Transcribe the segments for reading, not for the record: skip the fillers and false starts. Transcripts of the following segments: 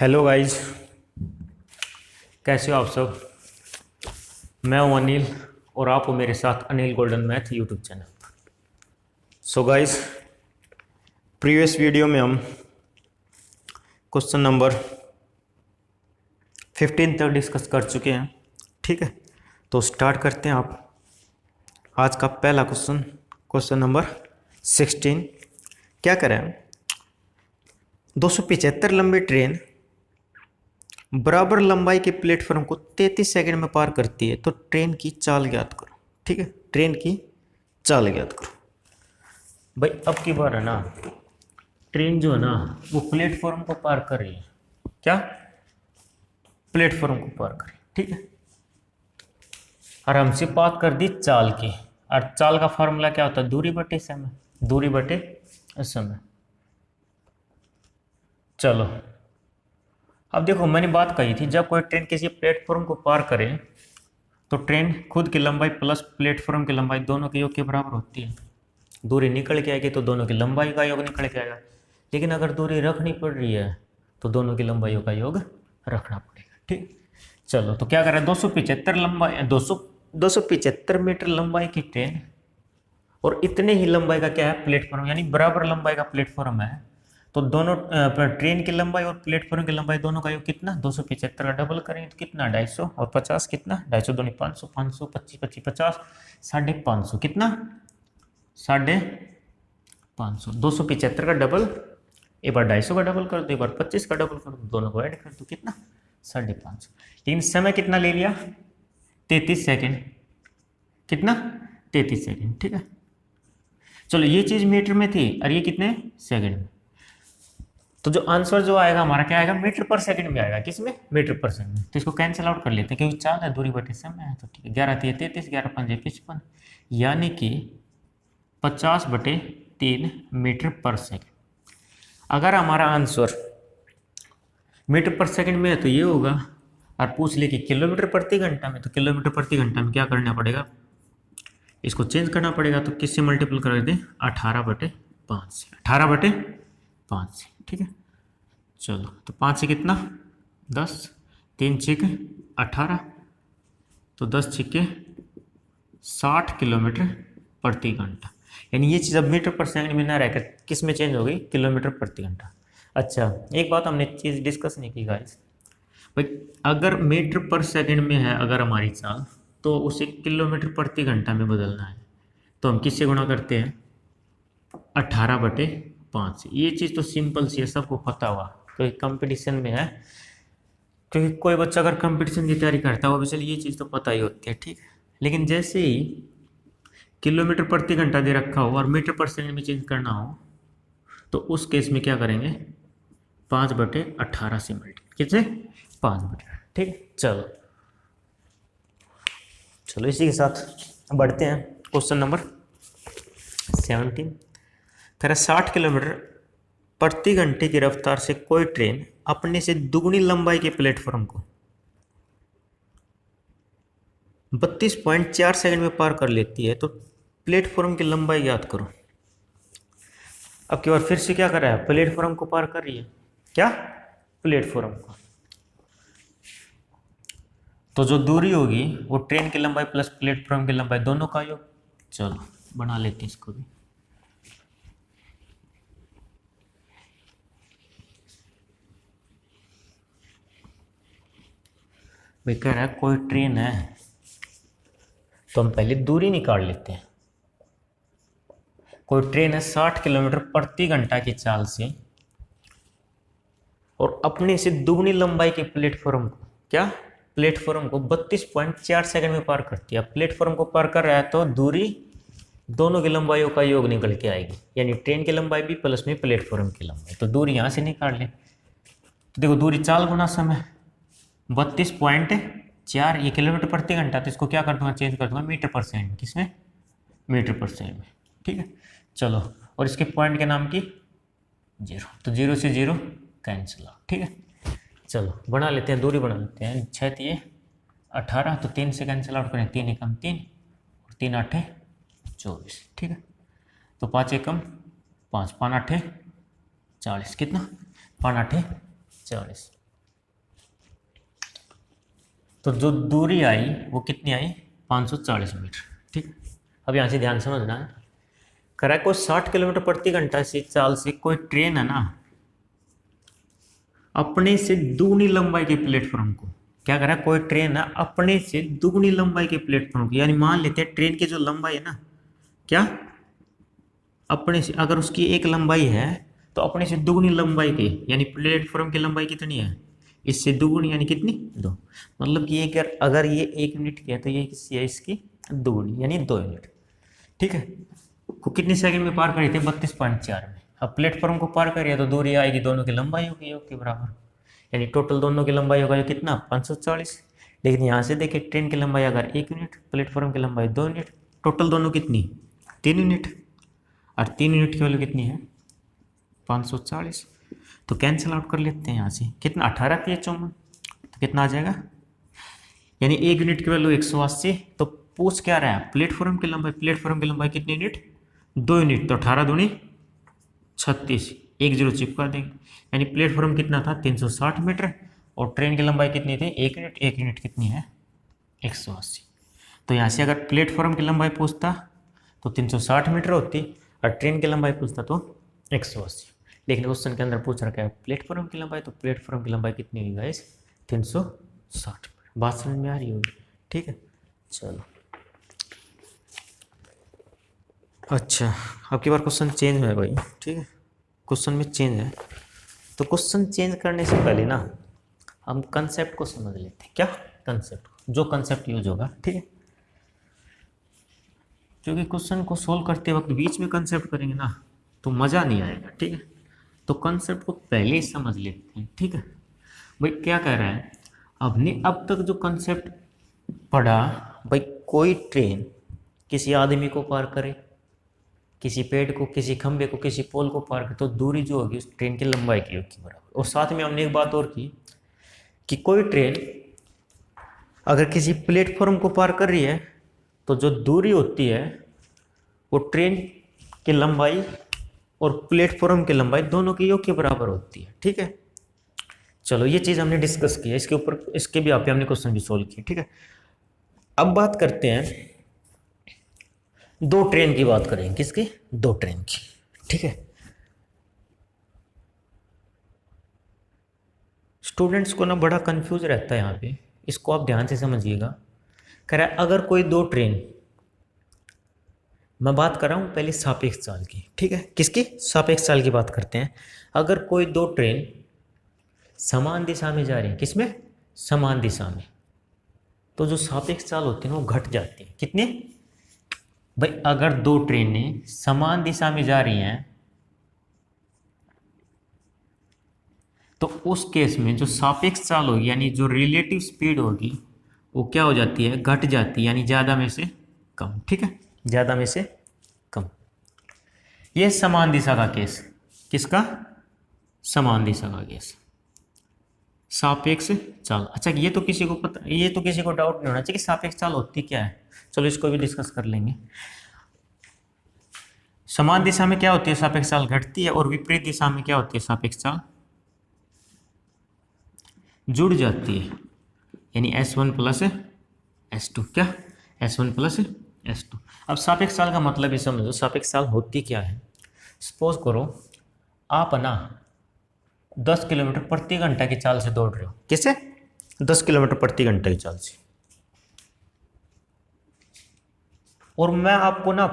Hello guys, कैसे हो आप सब। मैं हूं अनिल और आप हो मेरे साथ Anil golden math YouTube channel. So guys, previous video में हम क्वेश्चन नंबर 15 तक डिस्कस कर चुके हैं। ठीक है, तो स्टार्ट करते हैं। आप आज का पहला क्वेश्चन नंबर 16 क्या करें। 275 लंबी ट्रेन बराबर लंबाई के प्लेटफॉर्म को 33 सेकंड में पार करती है, तो ट्रेन की चाल ज्ञात करो। ठीक है, ट्रेन की चाल ज्ञात करो। भाई अब की बार है ना, ट्रेन जो है ना वो प्लेटफॉर्म को पार कर रही है। क्या? प्लेटफॉर्म को पार कर रही है। ठीक है, और हमसे बात कर दी चाल की। और चाल का फॉर्मूला क्या होता है? दूरी बटे समय। दूरी बटे समय। चलो अब देखो, मैंने बात कही थी जब कोई ट्रेन किसी प्लेटफॉर्म को पार करे तो ट्रेन खुद की लंबाई प्लस प्लेटफॉर्म की लंबाई दोनों के योग के बराबर होती है। दूरी निकल के आएगी तो दोनों की लंबाई का योग निकल के आएगा। लेकिन अगर दूरी रखनी पड़ रही है तो दोनों की लंबाइयों का योग रखना पड़ेगा। ठीक, चलो तो क्या करें, 275 मीटर लंबाई की ट्रेन और इतने ही लंबाई का क्या है, प्लेटफॉर्म, यानी बराबर लंबाई का प्लेटफॉर्म है। तो दोनों ट्रेन की लंबाई और प्लेटफॉर्म की लंबाई दोनों का योग कितना, 275 का डबल करेंगे तो कितना, 250, और 50 कितना, 250 दूनी 500, 500 25 25 50, 550 कितना, 550। 275 का डबल, एक बार 250 का डबल कर दो, एक बार 25 का डबल कर दो, दोनों को ऐड कर दो, कितना, 550। लेकिन समय कितना ले लिया, 33 सेकेंड। कितना, 33 सेकेंड। ठीक है, चलो ये चीज मीटर में थी और ये कितने सेकंड में। तो जो आंसर जो आएगा हमारा क्या आएगा, मीटर पर सेकंड में आएगा। किसमें, मीटर पर सेकंड में। तो इसको कैंसिल आउट कर लेते हैं क्योंकि चाल है, दूरी बटे समय है। तो ठीक है, 11 3 33, 11 5 55, यानी कि 50/3 मीटर पर सेकंड। अगर हमारा आंसर मीटर पर सेकंड में है तो ये होगा, और पूछ ले कि किलोमीटर प्रति घंटा में, तो किलोमीटर प्रति घंटा में क्या करना पड़ेगा, इसको चेंज करना पड़ेगा। तो किससे मल्टीपल कर दें, 18/5 से, 18/5 से। ठीक है, चलो तो 5 से कितना, 10, 3 छिक 18, तो 10 छिके 60 किलोमीटर प्रति घंटा। यानी ये चीज़ अब मीटर पर सेकंड में ना रहकर किस में चेंज हो गई, किलोमीटर प्रति घंटा। अच्छा, एक बात हमने चीज़ डिस्कस नहीं की गाइस, भाई अगर मीटर पर सेकंड में है अगर हमारी चाल, तो उसे किलोमीटर प्रति घंटा में बदलना है। तो हम किससे गुणा करते हैं, 18/5 से। ये चीज़ तो सिंपल सी है, सबको पता हुआ, क्योंकि कंपटीशन में है। क्योंकि कोई बच्चा अगर कंपटीशन की तैयारी करता है वो भी, चलिए ये चीज़ तो पता ही होती है। ठीक है, लेकिन जैसे ही किलोमीटर प्रति घंटा दे रखा हो और मीटर पर सेकंड में चेंज करना हो, तो उस केस में क्या करेंगे, 5/18 से मल्टीप्लाई, कितने, 5/18। ठीक है, चलो चलो इसी के साथ बढ़ते हैं क्वेश्चन नंबर 17। कह रहा 60 किलोमीटर प्रति घंटे की रफ्तार से कोई ट्रेन अपने से दुगनी लंबाई के प्लेटफॉर्म को 32.4 सेकंड में पार कर लेती है, तो प्लेटफॉर्म की लंबाई याद करो। अब की बार फिर से क्या कर रहा है, प्लेटफॉर्म को पार कर रही है। क्या, प्लेटफॉर्म को। तो जो दूरी होगी वो ट्रेन की लंबाई प्लस प्लेटफॉर्म की लंबाई दोनों का योग। चलो बना लेते हैं इसको भी। भाई कह रहा है कोई ट्रेन है, तो हम पहले दूरी निकाल लेते हैं। कोई ट्रेन है 60 किलोमीटर प्रति घंटा की चाल से और अपने से दुगनी लंबाई के प्लेटफॉर्म को, क्या, प्लेटफॉर्म को 32.4 सेकंड में पार करती है। प्लेटफॉर्म को पार कर रहा है तो दूरी दोनों की लंबाइयों का योग निकल के आएगी, यानी ट्रेन की लंबाई भी प्लस में प्लेटफॉर्म की लंबाई। तो दूरी यहाँ से निकाल ले, तो देखो दूरी चाल गुना समय, 32.4, ये किलोमीटर प्रति घंटा, तो इसको क्या कर दूंगा, चेंज कर दूंगा मीटर पर सेकंड, किसमें, मीटर पर सेकंड में। ठीक है, चलो, और इसके पॉइंट के नाम की 0, तो 0 से 0 कैंसिल आउट। ठीक है, चलो बना लेते हैं, दूरी बना लेते हैं। 6 3 18, तो 3 से कैंसिल आउट करें, 3 एकम 3 और 3 8 24। ठीक है, तो 5 एकम 5, 5 8 40, कितना, 5 8 40। तो जो दूरी आई वो कितनी आई, 540 मीटर। ठीक, अब यहाँ से ध्यान समझना है, करा कोई 60 किलोमीटर प्रति घंटा से चाल से कोई ट्रेन है ना, अपने से दुगनी लंबाई के प्लेटफॉर्म को क्या करा, कोई ट्रेन है अपने से दुगनी लंबाई के प्लेटफॉर्म की, यानी मान लेते हैं ट्रेन की जो लंबाई है ना, क्या अपने से, अगर उसकी एक लंबाई है तो अपने से दुगनी लंबाई की, यानी प्लेटफॉर्म की लंबाई कितनी है, इससे दुगुनी, यानी कितनी, 2। मतलब कि ये अगर ये 1 यूनिट की है तो ये किसी है इसकी दुगुनी, यानी 2 यूनिट। ठीक है, को कितने सेकंड में पार करी थे, 32.4 में। अब प्लेटफॉर्म को पार करिए तो दूरी आएगी दोनों की लंबाई होगी योग के बराबर, यानी टोटल दोनों की लंबाई होगा कितना, 540। लेकिन यहाँ से देखिए ट्रेन की लंबाई अगर 1 यूनिट, प्लेटफॉर्म की लंबाई 2 यूनिट, टोटल दोनों कितनी, 3 यूनिट, और 3 यूनिट की वैल्यू कितनी है, 540। तो कैंसिल आउट कर लेते हैं यहाँ से, कितना 18 की 54, तो कितना आ जाएगा, यानी 1 यूनिट की वैल्यू 180। तो पूछ क्या रहा है, प्लेटफॉर्म की लंबाई, प्लेटफॉर्म की लंबाई कितनी यूनिट, 2 यूनिट, तो 18 दूनी 36, 1 0 चिपका देंगे, यानी प्लेटफॉर्म कितना था 360 मीटर, और ट्रेन की लंबाई कितनी थी 1 यूनिट, 1 यूनिट कितनी है 180। तो यहाँ से अगर प्लेटफॉर्म की लंबाई पूछता तो 360 मीटर होती, और ट्रेन की लंबाई पूछता तो 180। लेकिन क्वेश्चन के अंदर पूछ रखा है प्लेटफॉर्म की लंबाई, तो प्लेटफॉर्म की लंबाई कितनी हुई गाइस, 360। बात समझ में आ रही होगी, ठीक है। चलो अच्छा, अब की बार क्वेश्चन चेंज है भाई, ठीक है, क्वेश्चन में चेंज है। तो क्वेश्चन चेंज करने से पहले ना हम कंसेप्ट को समझ लेते हैं, क्या कंसेप्ट, जो कंसेप्ट यूज होगा, ठीक है, क्योंकि क्वेश्चन को सोल्व करते वक्त बीच में कंसेप्ट करेंगे ना तो मज़ा नहीं आएगा, ठीक है। तो कंसेप्ट को पहले ही समझ लेते हैं, ठीक है। भाई क्या कह रहा है, आपने अब तक जो कंसेप्ट पढ़ा, भाई कोई ट्रेन किसी आदमी को पार करे, किसी पेड़ को, किसी खंबे को, किसी पोल को पार करे, तो दूरी जो होगी उस ट्रेन की लंबाई की होगी बराबर। और साथ में हमने एक बात और की कि कोई ट्रेन अगर किसी प्लेटफॉर्म को पार कर रही है तो जो दूरी होती है वो ट्रेन की लंबाई और प्लेटफॉर्म की लंबाई दोनों की योग के बराबर होती है, ठीक है। चलो ये चीज़ हमने डिस्कस किया, इसके ऊपर इसके भी आप हमने क्वेश्चन भी सोल्व किया, ठीक है। अब बात करते हैं, दो ट्रेन की बात करेंगे, किसकी, दो ट्रेन की, ठीक है। स्टूडेंट्स को ना बड़ा कंफ्यूज रहता है यहाँ पे, इसको आप ध्यान से समझिएगा। कह रहा है अगर कोई दो ट्रेन, मैं बात कर रहा हूँ पहले सापेक्ष चाल की, ठीक है, किसकी, सापेक्ष चाल की बात करते हैं। अगर कोई दो ट्रेन समान दिशा में जा रही है, किसमें, समान दिशा में, तो जो सापेक्ष चाल होती है ना वो घट जाती है, कितनी, भाई अगर दो ट्रेनें समान दिशा में जा रही हैं तो उस केस में जो सापेक्ष चाल होगी, यानी जो रिलेटिव स्पीड होगी वो क्या हो जाती है, घट जाती है, यानी ज़्यादा में से कम, ठीक है, ज़्यादा में से कम। ये समान दिशा का केस, किसका, समान दिशा का केस, सापेक्ष चाल। अच्छा ये तो किसी को पता, ये तो किसी को डाउट नहीं होना चाहिए कि सापेक्ष चाल होती क्या है। चलो इसको भी डिस्कस कर लेंगे। समान दिशा में क्या होती है, सापेक्ष चाल घटती है, और विपरीत दिशा में क्या होती है, सापेक्ष चाल जुड़ जाती है, यानी S1 प्लस S2, क्या, S1 प्लस S2। अब सापेक्ष चाल का मतलब ही समझो, सापेक्ष चाल होती क्या है। सपोज करो आप ना 10 किलोमीटर प्रति घंटा की चाल से दौड़ रहे हो, किससे, 10 किलोमीटर प्रति घंटा की चाल से, और मैं आपको ना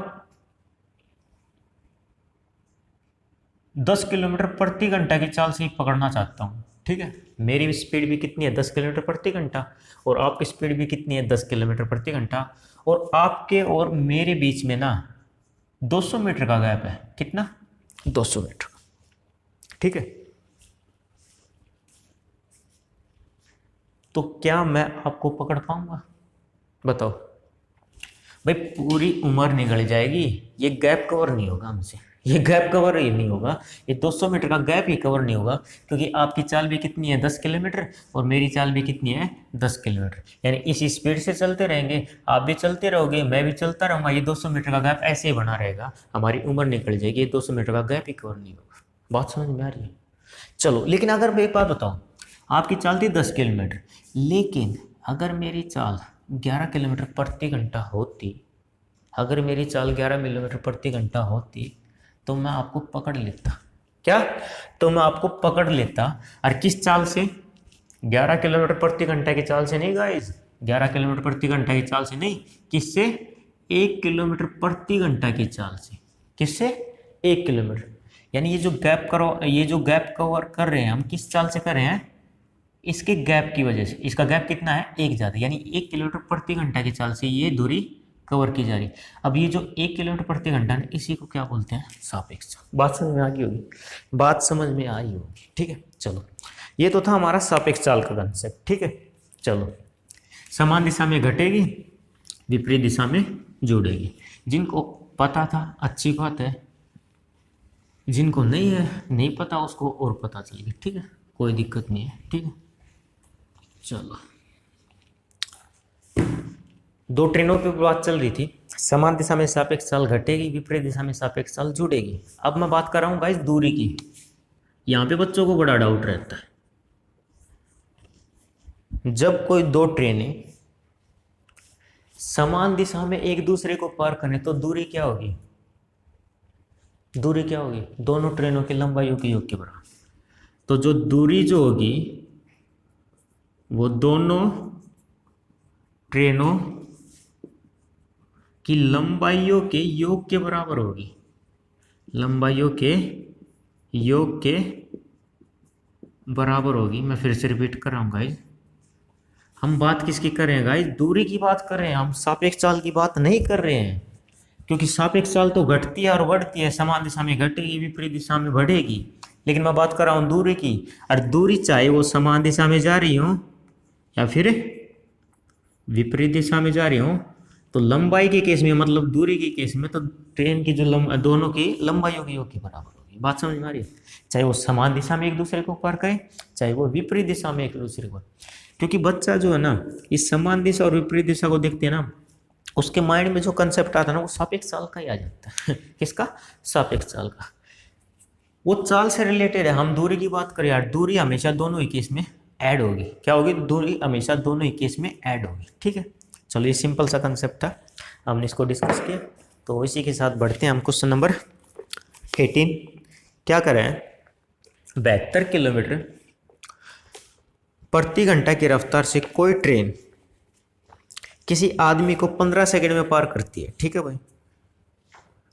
10 किलोमीटर प्रति घंटा की चाल से ही पकड़ना चाहता हूँ, ठीक है। मेरी स्पीड भी कितनी है, 10 किलोमीटर प्रति घंटा, और आपकी स्पीड भी कितनी है, 10 किलोमीटर प्रति घंटा, और आपके और मेरे बीच में ना 200 मीटर का गैप है, कितना, 200 मीटर, ठीक है। तो क्या मैं आपको पकड़ पाऊंगा, बताओ। भाई पूरी उम्र निकल जाएगी, ये गैप कवर नहीं होगा हमसे, ये गैप कवर ही नहीं होगा, ये 200 मीटर का गैप ही कवर नहीं होगा, क्योंकि आपकी चाल भी कितनी है, 10 किलोमीटर, और मेरी चाल भी कितनी है, 10 किलोमीटर, यानी इसी स्पीड से चलते रहेंगे, आप भी चलते रहोगे, मैं भी चलता रहूँगा, ये 200 मीटर का गैप ऐसे ही बना रहेगा, हमारी उम्र निकल जाएगी, ये 200 मीटर का गैप ही कवर नहीं होगा। बात समझ में आ रही है। चलो लेकिन अगर मैं एक बात बताऊँ, आपकी चाल थी 10 किलोमीटर, लेकिन अगर मेरी चाल 11 किलोमीटर प्रति घंटा होती, अगर मेरी चाल 11 किलोमीटर प्रति घंटा होती तो मैं आपको पकड़ लेता। क्या? तो मैं आपको पकड़ लेता। और किस चाल से? 11 किलोमीटर प्रति घंटा की चाल से नहीं गाइस, 11 किलोमीटर प्रति घंटा की चाल से नहीं। किससे? 1 किलोमीटर प्रति घंटा की चाल से। किससे? 1 किलोमीटर। यानी ये जो गैप कवर कर रहे हैं हम, किस चाल से कर रहे हैं? इसके गैप की वजह से। इसका गैप कितना है? 1 ज़्यादा, यानी 1 किलोमीटर प्रति घंटा की चाल से ये दूरी कवर की जा रही। अब ये जो 1 किलोमीटर प्रति घंटा है, इसी को क्या बोलते हैं? सापेक्ष। बात समझ में आ गई होगी, बात समझ में आई होगी। ठीक है, चलो ये तो था हमारा सापेक्ष चाल का कंसेप्ट। ठीक है, चलो समान दिशा में घटेगी, विपरीत दिशा में जुड़ेगी। जिनको पता था अच्छी बात है, जिनको नहीं है, नहीं पता, उसको और पता चलेगी। ठीक है, कोई दिक्कत नहीं है। ठीक है, चलो दो ट्रेनों पे बात चल रही थी। समान दिशा में सापेक्ष चाल घटेगी, विपरीत दिशा में सापेक्ष चाल जुड़ेगी। अब मैं बात कर रहा हूँ गाइस दूरी की। यहाँ पे बच्चों को बड़ा डाउट रहता है, जब कोई दो ट्रेनें समान दिशा में एक दूसरे को पार करें तो दूरी क्या होगी? दूरी क्या होगी? दोनों ट्रेनों की लंबाइयों के योग के बराबर। तो जो दूरी जो होगी वो दोनों ट्रेनों की लंबाइयों के योग के बराबर होगी। लंबाइयों के योग के बराबर होगी। मैं फिर से रिपीट कर रहा हूँ गाइस, हम बात किसकी कर रहे हैं गाइस? दूरी की बात कर रहे हैं, हम सापेक्ष चाल की बात नहीं कर रहे हैं। क्योंकि सापेक्ष चाल तो घटती है और बढ़ती है, समान दिशा में घटेगी, विपरीत दिशा में बढ़ेगी। लेकिन मैं बात कर रहा हूँ दूरी की, और दूरी चाहे वो समान दिशा में जा रही हो या फिर विपरीत दिशा में जा रही हो, तो लंबाई के केस में, मतलब दूरी के केस में, तो ट्रेन की जो दोनों की लंबाइयों के योग के बराबर होगी। बात समझ में आ रही है? चाहे वो समान दिशा में एक दूसरे को पार करे, चाहे वो विपरीत दिशा में एक दूसरे को। क्योंकि बच्चा जो है ना, इस समान दिशा और विपरीत दिशा को देखते हैं ना, उसके माइंड में जो कंसेप्ट आता है ना, वो सापेक्ष चाल का ही आ जाता है। किसका? सापेक्ष चाल का। वो चाल से रिलेटेड है। हम दूरी की बात करें यार, दूरी हमेशा दोनों ही केस में ऐड होगी। क्या होगी? दूरी हमेशा दोनों ही केस में ऐड होगी। ठीक है, चलो ये सिंपल सा कंसेप्ट था, हमने इसको डिस्कस किया। तो इसी के साथ बढ़ते हैं हम क्वेश्चन नंबर 18। क्या करें? 72 किलोमीटर प्रति घंटा की रफ्तार से कोई ट्रेन किसी आदमी को 15 सेकंड में पार करती है। ठीक है भाई,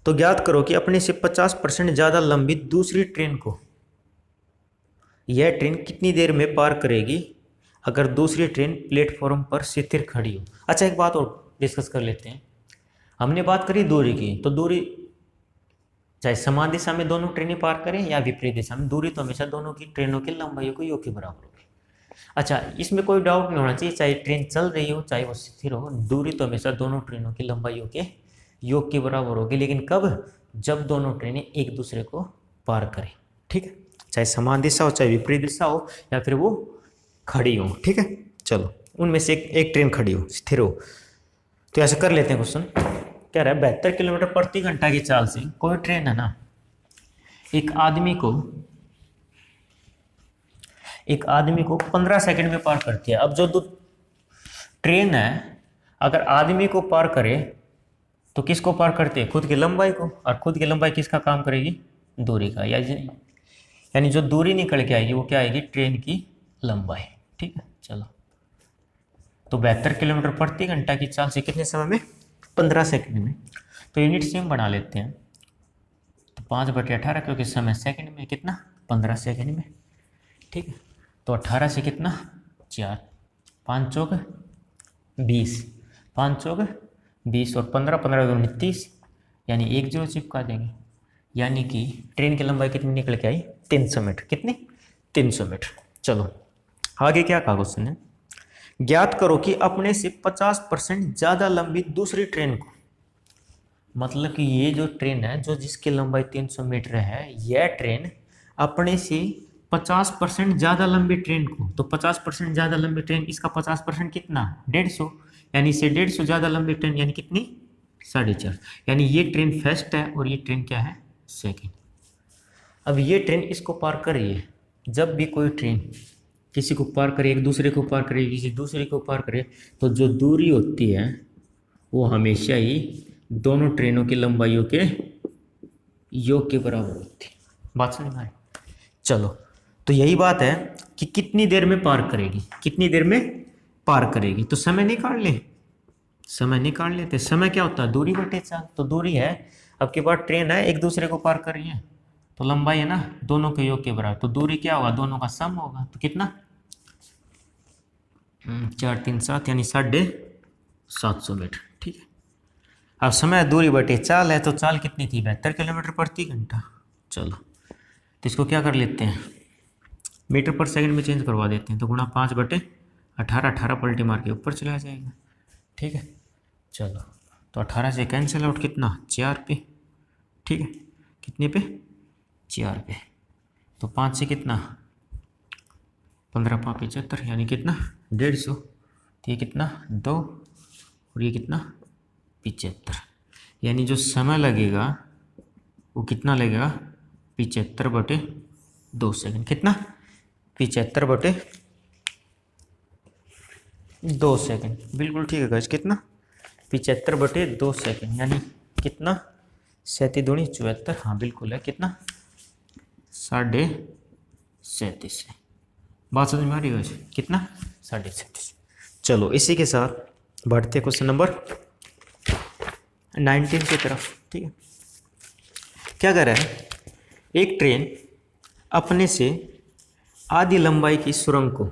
तो ज्ञात करो कि अपने से 50% ज़्यादा लंबी दूसरी ट्रेन को यह ट्रेन कितनी देर में पार करेगी अगर दूसरी ट्रेन प्लेटफॉर्म पर स्थिर खड़ी हो। अच्छा, एक बात और डिस्कस कर लेते हैं। हमने बात करी दूरी की, तो दूरी चाहे समान दिशा में दोनों ट्रेनें पार करें या विपरीत दिशा में, दूरी तो हमेशा दोनों की ट्रेनों की लंबाइयों को योग के बराबर होगी। अच्छा, इसमें कोई डाउट नहीं होना चाहिए, चाहे ट्रेन चल रही हो चाहे वो स्थिर हो, दूरी तो हमेशा दोनों ट्रेनों की लंबाइयों के योग के बराबर होगी। लेकिन कब? जब दोनों ट्रेनें एक दूसरे को पार करें। ठीक है, चाहे समान दिशा हो चाहे विपरीत दिशा हो या फिर वो खड़ी हो। ठीक है, चलो उनमें से एक ट्रेन खड़ी हो, स्थिर हो। तो ऐसे कर लेते हैं क्वेश्चन। कह रहा है 72 किलोमीटर प्रति घंटा की चाल से कोई ट्रेन है ना, एक आदमी को 15 सेकंड में पार करती है। अब जो ट्रेन है अगर आदमी को पार करे तो किसको पार करती है? खुद की लंबाई को। और खुद की लंबाई किसका काम करेगी? दूरी का। यानी जो दूरी निकल के आएगी वो क्या आएगी? ट्रेन की लंबाई। ठीक है, चलो तो 72 किलोमीटर प्रति घंटा की चाल से कितने समय में? 15 सेकंड में। तो यूनिट सेम बना लेते हैं, तो 5/18, क्योंकि समय सेकंड में, कितना? 15 सेकंड में। ठीक है, तो 18 से कितना? 4, 5 चौक 20, 5 चौक 20 और 15, 15 दूनी 30, यानी 1 0 चिपका देंगे। यानी कि ट्रेन की लंबाई कितनी निकल के आई? 300 मीटर। कितनी? 300 मीटर। चलो आगे क्या कहा क्वेश्चन है? ज्ञात करो कि अपने से 50% ज़्यादा लंबी दूसरी ट्रेन को, मतलब कि ये जो ट्रेन है जो जिसकी लंबाई 300 मीटर है, यह ट्रेन अपने से 50% ज़्यादा लंबी ट्रेन को, तो 50% ज़्यादा लंबी ट्रेन, इसका 50% कितना? 150, यानी इससे 150 ज़्यादा लंबी ट्रेन, यानी कितनी? 4.5। यानी ये ट्रेन फर्स्ट है और ये ट्रेन क्या है? सेकेंड। अब ये ट्रेन इसको पार कर रही है। जब भी कोई ट्रेन किसी को पार करे, एक दूसरे को पार करे, किसी दूसरे को पार करे, तो जो दूरी होती है वो हमेशा ही दोनों ट्रेनों की लंबाइयों के योग के बराबर होती है। बात समझ में आई? चलो, तो यही बात है कि कितनी देर में पार करेगी, कितनी देर में पार करेगी। तो समय निकाल लें, समय निकाल लेते। समय क्या होता है? दूरी बटे चाल। तो दूरी है, अब के बाद ट्रेन है, एक दूसरे को पार कर रही है, तो लंबाई है ना दोनों के योग के बराबर। तो दूरी क्या होगा? दोनों का सम होगा। तो कितना? 4 3 7 यानी 750 मीटर। ठीक है। अब समय दूरी बटे चाल है, तो चाल कितनी थी? 72 किलोमीटर प्रति घंटा। चलो, तो इसको क्या कर लेते हैं, मीटर पर सेकंड में चेंज करवा देते हैं। तो गुणा 5/18, 18 पलटी मार के ऊपर चला जाएगा। ठीक है। चलो, तो 18 से कैंसिल आउट, कितना? 4 पे। ठीक है, कितने पे? 4 पे। तो 5 से कितना? 15 5 75 यानी कितना? 150। तो ये कितना? 2 और ये कितना? 75। यानी जो समय लगेगा वो कितना लगेगा? 75/2 सेकंड। कितना? 75/2 सेकंड। बिल्कुल ठीक है गाइस। कितना? 75/2 सेकंड यानी कितना? 37 दूनी 74। हाँ बिल्कुल है। कितना? 37.5 है। बात समझ में आ रही है गाइस? कितना? 37.5। चलो, इसी के साथ बढ़ते क्वेश्चन नंबर 19 की तरफ। ठीक है। क्या कर रहा है? एक ट्रेन अपने से आधी लंबाई की सुरंग को,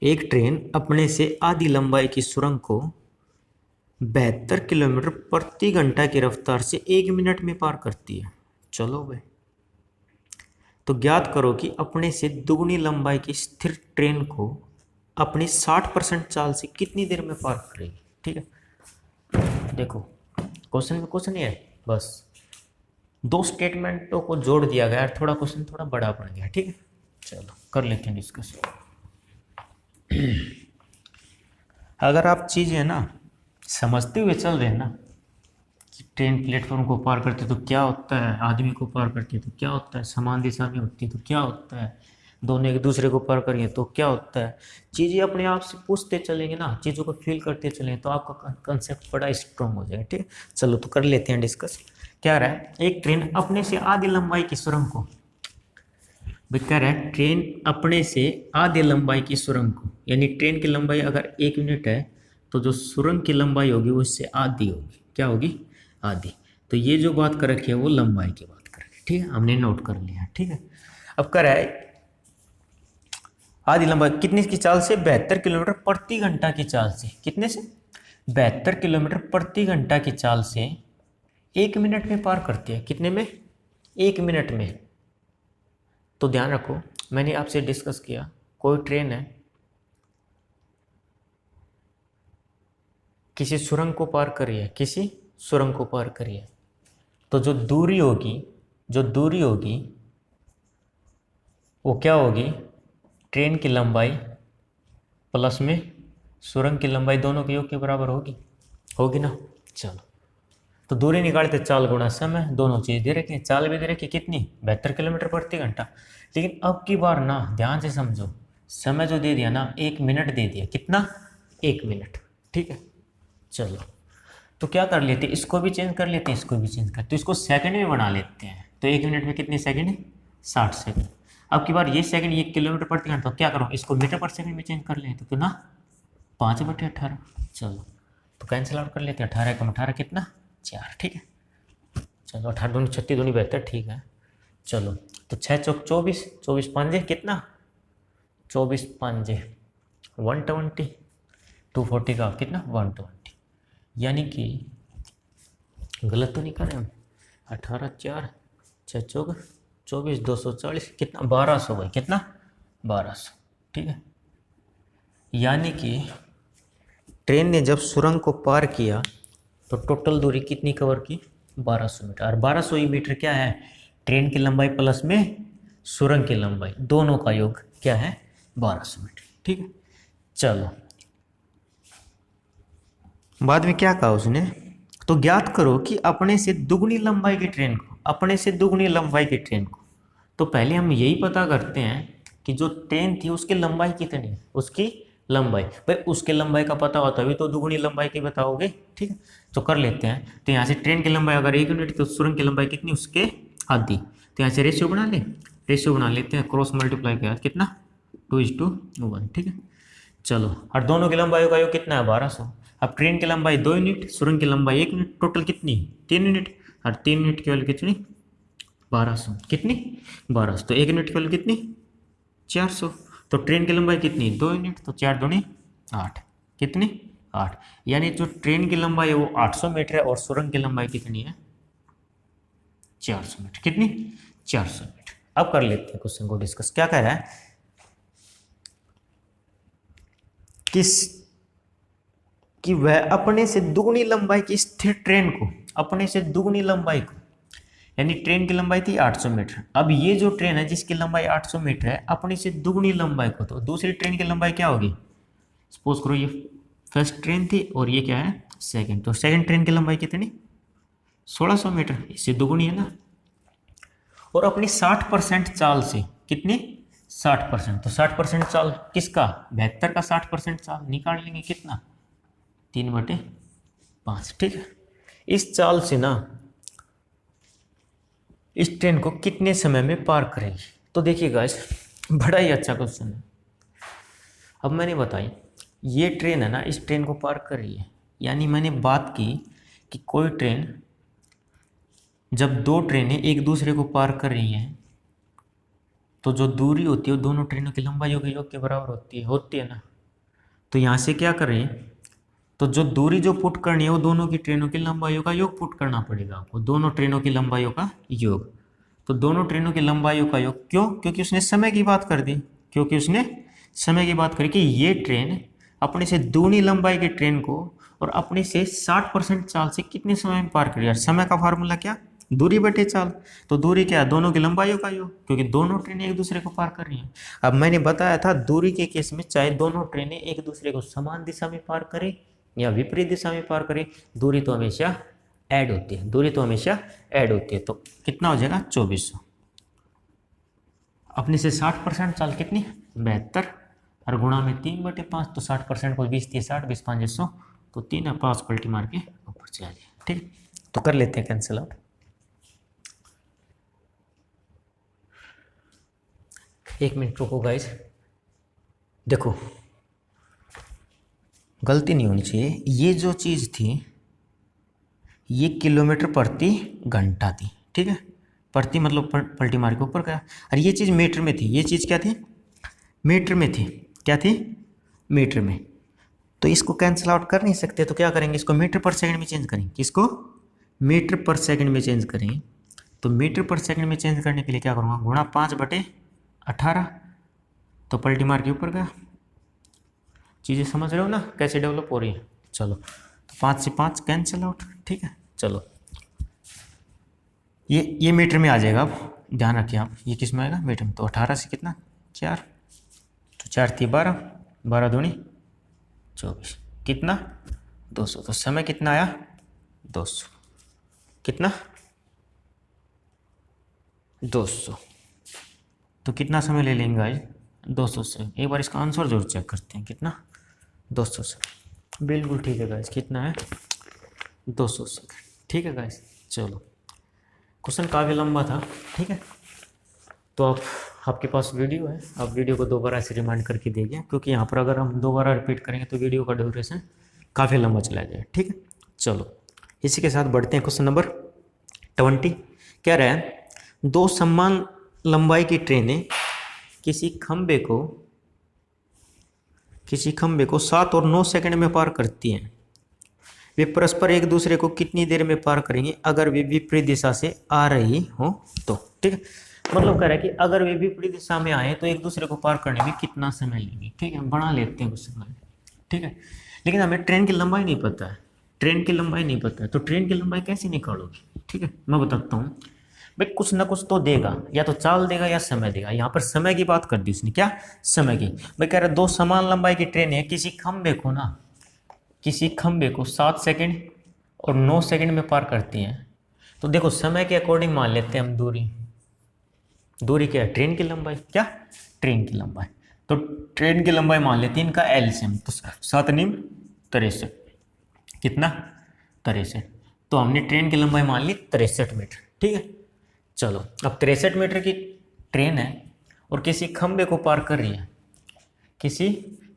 एक ट्रेन अपने से आधी लंबाई की सुरंग को 72 किलोमीटर प्रति घंटा की रफ्तार से 1 मिनट में पार करती है। चलो भाई, तो ज्ञात करो कि अपने से दुगनी लंबाई की स्थिर ट्रेन को अपनी 60% चाल से कितनी देर में पार करेगी। ठीक है। देखो, क्वेश्चन में क्वेश्चन ये है, बस 2 स्टेटमेंटों को जोड़ दिया गया, थोड़ा क्वेश्चन थोड़ा बड़ा बन गया। ठीक है। चलो, कर लेते हैं डिस्कस। अगर आप चीज़ें ना समझते हुए चल रहे हैं ना, कि ट्रेन प्लेटफॉर्म को पार करते तो क्या होता है, आदमी को पार करती है तो क्या होता है, समान दिशा में होती है तो क्या होता है, दोनों एक दूसरे को पार करेंगे तो क्या होता है, चीज़ें अपने आप से पूछते चलेंगे ना, चीज़ों को फील करते चलेंगे तो आपका कंसेप्ट बड़ा स्ट्रॉन्ग हो जाएगा। ठीक है। चलो, तो कर लेते हैं डिस्कस। क्या रहा है? एक ट्रेन अपने से आधी लंबाई की सुरंग को, कह रहा है ट्रेन अपने से आधी लंबाई की सुरंग को, यानी ट्रेन की लंबाई अगर 1 मिनट है तो जो सुरंग की लंबाई होगी वो इससे आधी होगी। क्या होगी? आधी। तो ये जो बात कर रखी है वो लंबाई की बात कर रखी है। ठीक है, हमने नोट कर लिया। ठीक है। अब कह रहा है आधी लंबाई कितने की चाल से? 72 किलोमीटर प्रति घंटा की चाल से। कितने से? 72 किलोमीटर प्रति घंटा की चाल से 1 मिनट में पार करती है। कितने में? 1 मिनट में। तो ध्यान रखो, मैंने आपसे डिस्कस किया, कोई ट्रेन है, किसी सुरंग को पार करिए, किसी सुरंग को पार करिए, तो जो दूरी होगी, जो दूरी होगी वो क्या होगी? ट्रेन की लंबाई प्लस में सुरंग की लंबाई, दोनों के योग के बराबर होगी। होगी ना? चलो, तो दूरी निकालते चाल गुणा समय, दोनों चीज़ दे रखी है। चाल भी दे रखी कितनी? 72 किलोमीटर प्रति घंटा। लेकिन अब की बार ना ध्यान से समझो, समय जो दे दिया ना 1 मिनट दे दिया। कितना? 1 मिनट। ठीक है। चलो, तो क्या कर लेते हैं, इसको भी चेंज कर लेते हैं, इसको भी चेंज कर, तो इसको सेकंड में बना लेते हैं। तो 1 मिनट में कितने सेकंड है? 60 सेकंड। अब की बार ये सेकंड, ये किलोमीटर प्रति घंटा, तो क्या करो, इसको मीटर पर सेकंड में चेंज कर लें। तो कितना? 5/18। चलो, तो कैंसिल आउट कर लेते हैं। 18 कम 18 कितना? 4। ठीक है। चलो, 18 दूनी 36 दूनी 72। ठीक है। चलो, तो 6 चौक 24, 24 पांजे कितना? 24 पांजे 120, 240 का कितना? 120। यानी कि गलत तो नहीं कर रहे हम? 18 4 6 चौक 24 240 कितना? 1200 भाई। कितना? 1200। ठीक है। यानी कि ट्रेन ने जब सुरंग को पार किया तो टोटल दूरी कितनी कवर की? 1200 मीटर। और 1200 ही मीटर क्या है? ट्रेन की लंबाई प्लस में सुरंग की लंबाई, दोनों का योग क्या है? 1200 मीटर। ठीक है। चलो, बाद में क्या कहा उसने? तो ज्ञात करो कि अपने से दुगनी लंबाई की ट्रेन को, अपने से दुगनी लंबाई की ट्रेन को, तो पहले हम यही पता करते हैं कि जो ट्रेन थी उसकी लंबाई कितनी है, उसकी लंबाई। भाई उसके लंबाई का पता होता है तो दुगुनी लंबाई की बताओगे, ठीक है। तो कर लेते हैं। तो यहाँ से ट्रेन की लंबाई अगर 1 यूनिट तो सुरंग की लंबाई कितनी, उसके आधी। तो यहाँ से रेशियो बना ले, रेशियो बना लेते हैं, क्रॉस मल्टीप्लाई किया कितना 2:1, ठीक है। चलो, और दोनों की लंबाई का योग कितना है 1200। अब ट्रेन की लंबाई 2 यूनिट, सुरंग की लंबाई 1 यूनिट, टोटल कितनी 3 यूनिट, और 3 यूनिट की वैल्यू कितनी 1200, कितनी 1200। तो 1 यूनिट की वैल्यू कितनी 400। तो ट्रेन की लंबाई कितनी 2 यूनिट, तो 4 दूनी 8, कितनी 8। यानी जो ट्रेन की लंबाई है वो 800 मीटर है और सुरंग की लंबाई कितनी है 400 मीटर, कितनी 400 मीटर। अब कर लेते हैं क्वेश्चन को डिस्कस। क्या कह रहा है कि वह अपने से दुगनी लंबाई की स्थिर ट्रेन को, अपने से दुगनी लंबाई को, यानी ट्रेन की लंबाई थी 800 मीटर। अब ये जो ट्रेन है जिसकी लंबाई 800 मीटर है, अपनी से दुगनी लंबाई को, तो दूसरी ट्रेन की लंबाई क्या होगी। सपोज करो ये फर्स्ट ट्रेन थी और ये क्या है सेकंड, तो सेकंड ट्रेन की लंबाई कितनी 1600 मीटर, इससे दुगनी है ना। और अपनी 60% चाल से, कितनी 60%, तो 60% चाल किसका 72 का 60% चाल निकाल लेंगे कितना 3/5, ठीक है। इस चाल से ना इस ट्रेन को कितने समय में पार करेगी। तो देखिए गाइस, बड़ा ही अच्छा क्वेश्चन है। अब मैंने बताई ये ट्रेन है ना, इस ट्रेन को पार कर रही है, यानी मैंने बात की कि कोई ट्रेन, जब दो ट्रेनें एक दूसरे को पार कर रही हैं तो जो दूरी होती है वो दोनों ट्रेनों की लंबाई के योग के बराबर होती है ना। तो यहाँ से क्या कर रहे हैं, तो जो दूरी जो पुट करनी है वो दोनों की ट्रेनों की लंबाइयों का योग पुट करना पड़ेगा आपको, दोनों ट्रेनों की लंबाइयों का योग। तो दोनों ट्रेनों की लंबाइयों का योग, क्यों, क्योंकि उसने समय की बात कर दी, क्योंकि उसने समय की बात करी कि ये ट्रेन अपने से दूनी लंबाई की ट्रेन को और अपने से 60% चाल से कितने समय में पार करेगा। समय का फार्मूला क्या, दूरी बटे चाल। तो दूरी क्या है, दोनों की लंबाइयों का योग, क्योंकि दोनों ट्रेनें एक दूसरे को पार कर रही हैं। अब मैंने बताया था दूरी के केस में चाहे दोनों ट्रेनें एक दूसरे को समान दिशा में पार करें या विपरीत दिशा में पार करें, दूरी तो हमेशा ऐड होती है, दूरी तो हमेशा ऐड होती है। तो कितना हो जाएगा 2400। अपने से 60% चाल कितनी 72 और गुणा में 3/5, तो 60% को 20 30 60 20 5 100, तो 3 और 5 पलटी मार के ऊपर चला जाए, ठीक। तो कर लेते हैं कैंसिल आउट। एक मिनट रुको गाइस, देखो गलती नहीं होनी चाहिए। ये जो चीज़ थी ये किलोमीटर प्रति घंटा थी, ठीक है। प्रति मतलब पलटी मार के ऊपर गया, और ये चीज़ मीटर में थी। ये चीज़ क्या थी मीटर में थी, क्या थी मीटर में। तो इसको कैंसिल आउट कर नहीं सकते, तो क्या करेंगे, इसको मीटर पर सेकंड में चेंज करेंगे। किसको मीटर पर सेकंड में चेंज करेंगे। तो मीटर पर सेकंड में चेंज करने के लिए क्या करूँगा, गुणा 5/18, तो पलटी मार के ऊपर गया। चीज़ें समझ रहे हो ना कैसे डेवलप हो रही है। चलो, तो 5 से 5 कैंसिल आउट, ठीक है। चलो ये मीटर में आ जाएगा। अब ध्यान रखिए आप, ये किस में आएगा मीटर में। तो 18 से कितना 4, तो 4 थी 12, 12 दूनी 24, कितना 200। तो समय कितना आया 200, कितना 200। तो कितना समय ले लेंगे गाइस 200 से। एक बार इसका आंसर जरूर चेक करते हैं, कितना 200 से। बिल्कुल ठीक है गाइस, कितना है 200 सेकंड, ठीक है गाइस। चलो, क्वेश्चन काफ़ी लंबा था, ठीक है। तो आपके पास वीडियो है, आप वीडियो को दोबारा से रिमाइंड करके देखिए, क्योंकि यहाँ पर अगर हम दोबारा रिपीट करेंगे तो वीडियो का ड्यूरेशन काफ़ी लंबा चला जाए, ठीक है। चलो, इसी के साथ बढ़ते हैं क्वेश्चन नंबर 20। क्या रहा है, दो समान लंबाई की ट्रेनें किसी खंबे को 7 और 9 सेकंड में पार करती हैं। वे परस्पर एक दूसरे को कितनी देर में पार करेंगे अगर वे विपरीत दिशा से आ रही हो तो, ठीक है। मतलब कह रहा है कि अगर वे विपरीत दिशा में आए तो एक दूसरे को पार करने में कितना समय लेंगे, ठीक है। बना लेते हैं क्वेश्चन, ठीक है। लेकिन हमें ट्रेन की लंबाई नहीं पता है, ट्रेन की लंबाई नहीं पता है, तो ट्रेन की लंबाई कैसे निकालोगे, ठीक है। मैं बताता हूँ भाई, कुछ ना कुछ तो देगा, या तो चाल देगा या समय देगा। यहाँ पर समय की बात कर दी उसने, क्या समय की। भाई कह रहा है दो समान लंबाई की ट्रेन है किसी खंबे को 7 सेकंड और 9 सेकंड में पार करती हैं। तो देखो समय के अकॉर्डिंग मान लेते हैं हम दूरी, दूरी क्या है? ट्रेन की लंबाई। क्या? ट्रेन की लंबाई। तो ट्रेन की लंबाई मान लेते हैं इनका एलसीएम, तो 7 × 63 कितना? 63। तो हमने ट्रेन की लंबाई मान ली 63 मीटर। ठीक है, चलो अब 63 मीटर की ट्रेन है और किसी खंबे को पार कर रही है, किसी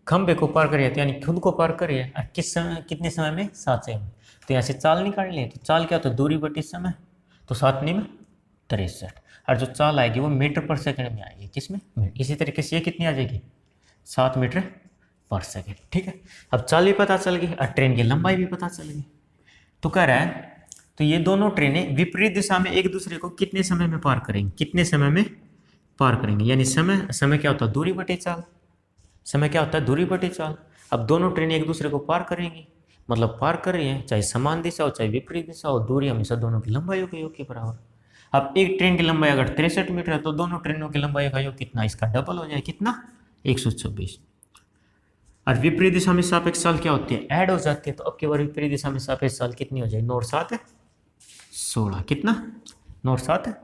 खंबे को पार कर रही है, तो यानी खुद को पार कर रही है। और किस समय, कितने समय में? 7 सेकंड। तो यहाँ से चाल निकाल लें, तो चाल क्या होता है? दूरी बटी समय। तो 7 × 63, और जो चाल आएगी वो मीटर पर सेकंड में आएगी। किसमें? इसी तरीके से ये कितनी आ जाएगी? 7 मीटर पर सेकंड। ठीक है, अब चाल भी पता चल गई और ट्रेन की लंबाई भी पता चल गई। तो कह रहा है तो ये दोनों ट्रेनें विपरीत दिशा में एक दूसरे को कितने समय में पार करेंगी? कितने समय में पार करेंगे? यानी समय क्या होता है? दूरी बटे चाल। समय क्या होता है? दूरी बटे चाल। अब दोनों ट्रेनें एक दूसरे को पार करेंगी, मतलब पार कर रही हैं, चाहे समान दिशा हो चाहे विपरीत दिशा हो, दूरी हमेशा दोनों की लंबाई के योग के बराबर। अब एक ट्रेन की लंबाई अगर 63 मीटर है तो दोनों ट्रेनों की लंबाई का योग कितना? इसका डबल हो जाए। कितना? 126। और विपरीत दिशा में सापेक्ष चाल क्या होती है? ऐड हो जाती है। तो अब की बार विपरीत दिशा में सापेक्ष चाल कितनी हो जाएगी? 9 और 7 है 16। कितना? 9 और 7 है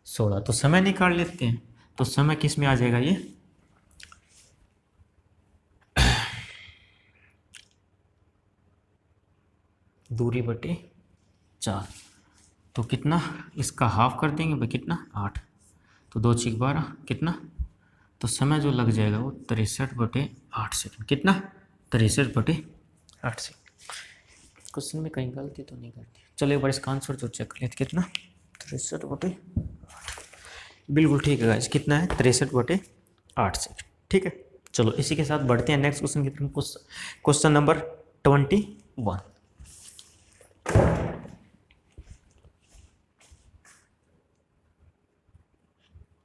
16। तो समय निकाल लेते हैं। तो समय किस में आ जाएगा? ये दूरी बटे चाल। तो कितना? इसका हाफ कर देंगे भाई। कितना? 8। तो 2 × 12 कितना? तो समय जो लग जाएगा वो 63/8 सेकंड। कितना? 63/8 सेकंड। क्वेश्चन में कहीं गलती तो नहीं करती। चलो एक बार इसका आंसर जो चेक कर लेते। कितना? 63/8। बिल्कुल ठीक है गाइस। कितना है? 63/8 सेकंड। ठीक है, चलो इसी के साथ बढ़ते हैं नेक्स्ट क्वेश्चन की तरफ। Question number 21।